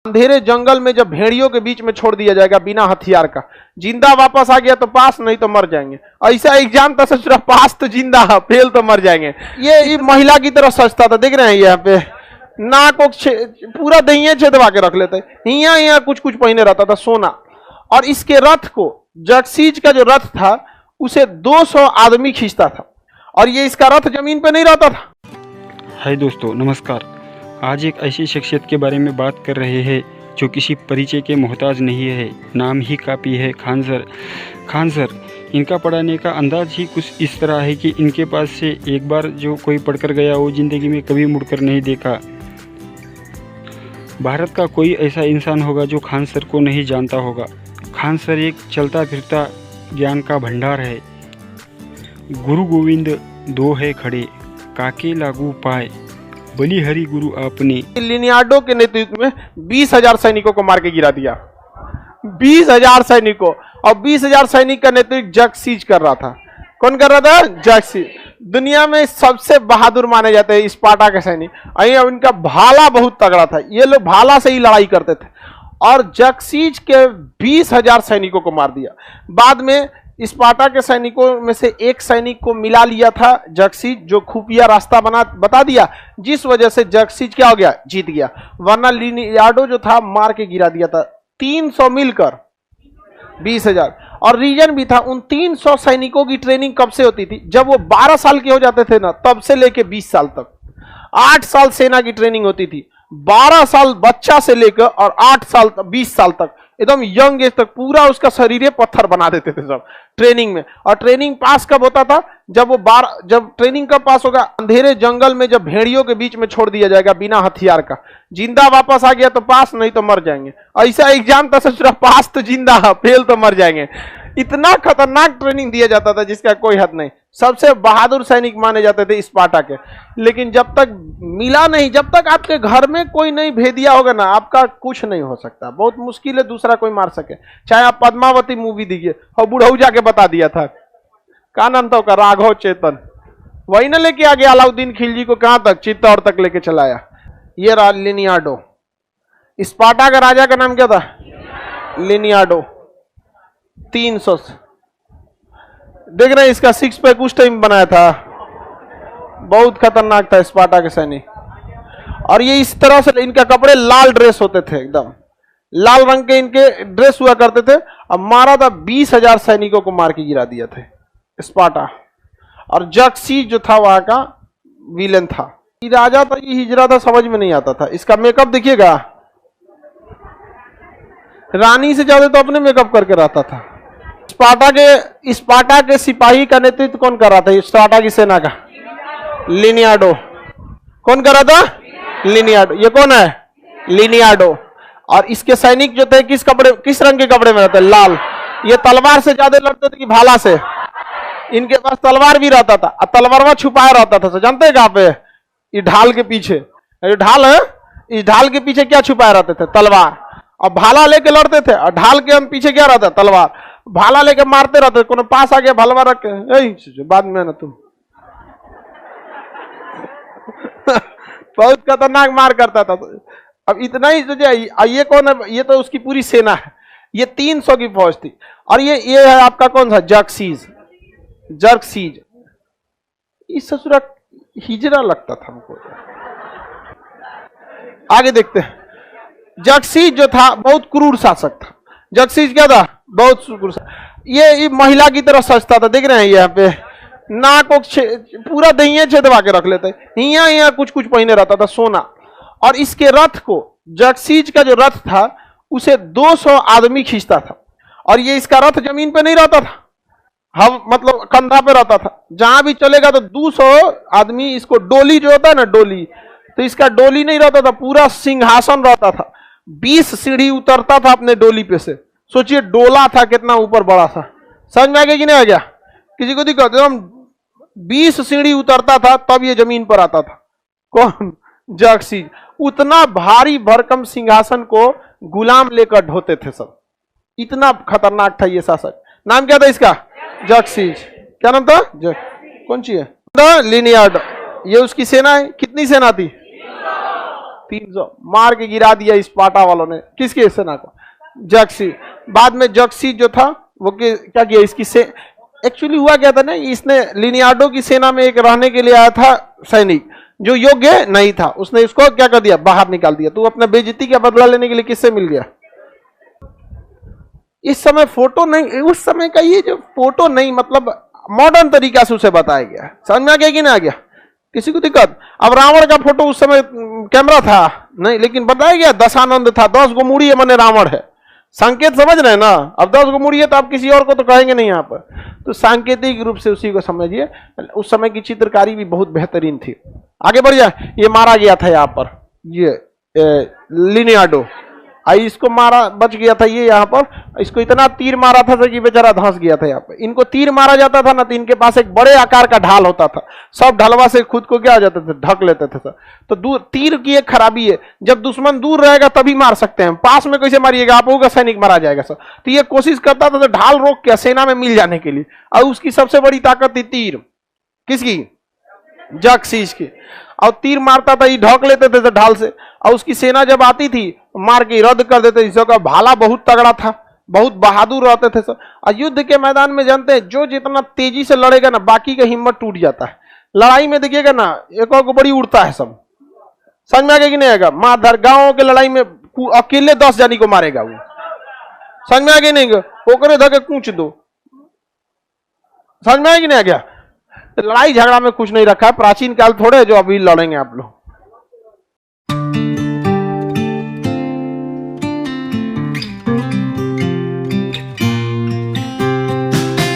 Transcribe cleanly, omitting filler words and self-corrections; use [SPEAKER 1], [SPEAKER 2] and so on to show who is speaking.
[SPEAKER 1] अंधेरे जंगल में जब भेड़ियों के बीच में छोड़ दिया जाएगा बिना हथियार का, जिंदा वापस आ गया तो पास, नहीं तो मर जाएंगे। ऐसा एग्जाम था, सोच रहा पास तो जिंदा है, फेल तो मर जाएंगे। ये महिला की तरह सजता था, देख रहे हैं यहाँ पे नाक पूरा दहिया छेदवा के रख लेते, यहाँ कुछ कुछ पहने रहता था सोना। और इसके रथ को, जक्सीज का जो रथ था उसे 200 आदमी खींचता था, और ये इसका रथ जमीन पे नहीं रहता था।
[SPEAKER 2] हाय दोस्तों, नमस्कार। आज एक ऐसी शख्सियत के बारे में बात कर रहे हैं जो किसी परिचय के मोहताज नहीं है, नाम ही काफ़ी है, खान सर। इनका पढ़ाने का अंदाज ही कुछ इस तरह है कि इनके पास से एक बार जो कोई पढ़कर गया वो ज़िंदगी में कभी मुड़कर नहीं देखा। भारत का कोई ऐसा इंसान होगा जो खान सर को नहीं जानता होगा। खान सर एक चलता फिरता ज्ञान का भंडार है। गुरु गोविंद दो है खड़े, काके लागू पाए, बलि हरि गुरु आपने।
[SPEAKER 1] लिनियार्डो के नेतृत्व में 20,000 सैनिकों को मार के गिरा दिया, 20,000 सैनिकों। और 20,000 सैनिक का नेतृत्व जक्सीज कर रहा था। कौन कर रहा था? जक्सीज। दुनिया में सबसे बहादुर माने जाते हैं स्पार्टा के सैनिक। इनका भाला बहुत तगड़ा था, ये लोग भाला से ही लड़ाई करते थे। और जक्सीज के 20,000 सैनिकों को मार दिया। बाद में स्पार्टा के सैनिकों में से एक सैनिक को मिला लिया था जक्सीज, जो खुफिया रास्ता बता दिया, जिस वजह से जक्सीज क्या हो गया? जीत गया। वरना लिनियार्डो जो था मार के गिरा दिया था। 300 मिलकर 20,000। और रीजन भी था, उन 300 सैनिकों की ट्रेनिंग कब से होती थी? जब वो 12 साल के हो जाते थे ना, तब से लेके 20 साल तक 8 साल सेना की ट्रेनिंग होती थी। 12 साल बच्चा से लेकर और 8 साल 20 साल तक, एकदम यंग एज तक पूरा उसका शरीर पत्थर बना देते थे सब ट्रेनिंग में। और ट्रेनिंग पास कब होता था? जब ट्रेनिंग कब पास होगा? अंधेरे जंगल में जब भेड़ियों के बीच में छोड़ दिया जाएगा बिना हथियार का, जिंदा वापस आ गया तो पास, नहीं तो मर जाएंगे। ऐसा एग्जाम था, सोच रहा पास तो जिंदा है, फेल तो मर जाएंगे। इतना खतरनाक ट्रेनिंग दिया जाता था जिसका कोई हद नहीं। सबसे बहादुर सैनिक माने जाते थे स्पार्टा के। लेकिन जब तक मिला नहीं, जब तक आपके घर में कोई नहीं भेदिया होगा ना, आपका कुछ नहीं हो सकता। बहुत मुश्किल है दूसरा कोई मार सके। चाहे आप पद्मावती मूवी देखिए, और बुढ़ऊ जाके बता दिया था, क्या नाम था उसका? राघव चेतन। वही ना लेके आ गया अलाउद्दीन खिलजी को, कहां तक? चित्तौड़ तक लेके चलाया। ये रहा लिनियार्डो। स्पार्टा का राजा का नाम क्या था? लिनियार्डो। 300 देख रहे हैं, इसका 6 पैक उस टाइम बनाया था, बहुत खतरनाक था स्पार्टा के सैनिक। और ये इस तरह से, इनका कपड़े लाल ड्रेस होते थे, एकदम लाल रंग के इनके ड्रेस हुआ करते थे। अब मारा था 20,000 सैनिकों को मार के गिरा दिया थे स्पार्टा। और जक्सीज जो था वहां का विलेन था। ये राजा था, ये हिजरा था, समझ में नहीं आता था। इसका मेकअप देखिएगा, रानी से ज्यादा तो अपने मेकअप करके रहता था। स्पार्टा के सिपाही का नेतृत्व कौन कर रहा था? स्पार्टा की सेना का लिनियार्डो। कौन कर रहा था? लिनियार्डो। ये कौन है? लिनियार्डो। और इसके सैनिक जो थे किस रंग के कपड़े में रहते? लाल। ये तलवार से ज्यादा लड़ते थे कि भाला से? इनके पास तलवार भी रहता था, और तलवार छुपाया रहता था। जानते हैं कहां पे? ये ढाल के पीछे, ये ढाल है, इस ढाल के पीछे क्या छुपाए रहते थे? तलवार। और भाला लेके लड़ते थे, और ढाल के हम पीछे क्या रहता? तलवार। भाला लेके मारते रहते, कोनो पास आ गया भाला रख के, बाद में ना तुम बहुत खतरनाक मार करता था। अब इतना ही सोचे, ये कौन है? ये तो उसकी पूरी सेना है। ये 300 की फौज थी। और ये है आपका कौन सा? जक्सीज। इस ससुरा हिजरा लगता था हमको। आगे देखते हैं। जक्सीज जो था बहुत क्रूर शासक था। जक्सीज क्या था? बहुत क्रूर। ये महिला की तरह सजता था, देख रहे हैं यहाँ पे नाक पूरा दहिया छेदवा के रख लेते, यहाँ कुछ कुछ पहने रहता था सोना। और इसके रथ को, जक्सीज का जो रथ था उसे 200 आदमी खींचता था। और ये इसका रथ जमीन पे नहीं रहता था, हम मतलब कंधा पे रहता था। जहां भी चलेगा तो 200 आदमी, इसको डोली जो होता है ना, डोली, तो इसका डोली नहीं रहता था, पूरा सिंहासन रहता था। 20 सीढ़ी उतरता था अपने डोली पे से। सोचिए डोला था कितना ऊपर बड़ा सा। समझ में आ गया कि नहीं आ गया? किसी को दिक्कत? हम 20 सीढ़ी उतरता था तब ये जमीन पर आता था। कौन? जक्सीज। उतना भारी भरकम सिंहासन को गुलाम लेकर ढोते थे सब। इतना खतरनाक था ये शासक। नाम क्या था इसका? जक्सीज। क्या नाम था? कौन सी है? लिनियार्डो। ये उसकी सेना है। कितनी सेना थी? 300 मार के गिरा दिया स्पार्टा वालों ने। किसके सेना को? जक्सी। बाद में जक्सी जो था वो क्या किया, इसकी से एक्चुअली हुआ क्या था ना, इसने लिनियार्डो की सेना में एक रहने के लिए आया था सैनिक जो योग्य नहीं था, उसने इसको क्या कर दिया, बाहर निकाल दिया। तो अपने बेइज्जती का बदला लेने के लिए किससे मिल गया? इस समय फोटो नहीं, उस समय का ये जो फोटो नहीं, मतलब मॉडर्न तरीका से उसे बताया गया। समझ में आ गया कि नहीं आ गया? किसी को दिक्कत? अब रावण का फोटो उस समय कैमरा था नहीं, लेकिन बताया गया दशानंद था, 10 गो मूड़ी है मैंने रावण है। संकेत समझ रहे हैं ना? अब 10 गो मूड़ी है तो आप किसी और को तो कहेंगे नहीं यहाँ पर, तो सांकेतिक रूप से उसी को समझिए। उस समय की चित्रकारी भी बहुत बेहतरीन थी। आगे बढ़ जाए। ये मारा गया था यहाँ पर, ये लिनियार्डो, इसको मारा, बच गया था ये यहाँ पर। इसको इतना तीर मारा था कि बेचारा धंस गया था यहाँ पर। इनको तीर मारा जाता था ना तो इनके पास एक बड़े आकार का ढाल होता था, सब ढलवा से खुद को क्या हो जाते थे, ढक लेते थे। तो दूर तीर की एक खराबी है, जब दुश्मन दूर रहेगा तभी मार सकते हैं, पास में कैसे मारिएगा, आप होगा सैनिक मारा जाएगा सर। तो ये कोशिश करता था तो ढाल रोक के सेना में मिल जाने के लिए। और उसकी सबसे बड़ी ताकत थी तीर। किसकी? जक्सीस की। और तीर मारता था, ये ढक लेते थे ढाल से, और उसकी सेना जब आती थी मार के रद्द कर देते। इसका भाला बहुत तगड़ा था, बहुत बहादुर रहते थे सब। और युद्ध के मैदान में जानते हैं, जो जितना तेजी से लड़ेगा ना बाकी का हिम्मत टूट जाता है। लड़ाई में देखिएगा ना, एक और को बड़ी उड़ता है सब। समझ में आ गया कि नहीं आएगा? माधर गांव के लड़ाई में अकेले 10 जानी को मारेगा वो। समझ में आ गया नहीं? ओकरे धके कूच दो। समझ में आया कि नहीं आ गया? लड़ाई झगड़ा में कुछ नहीं रखा है, प्राचीन काल थोड़े जो अभी लड़ेंगे आप लोग।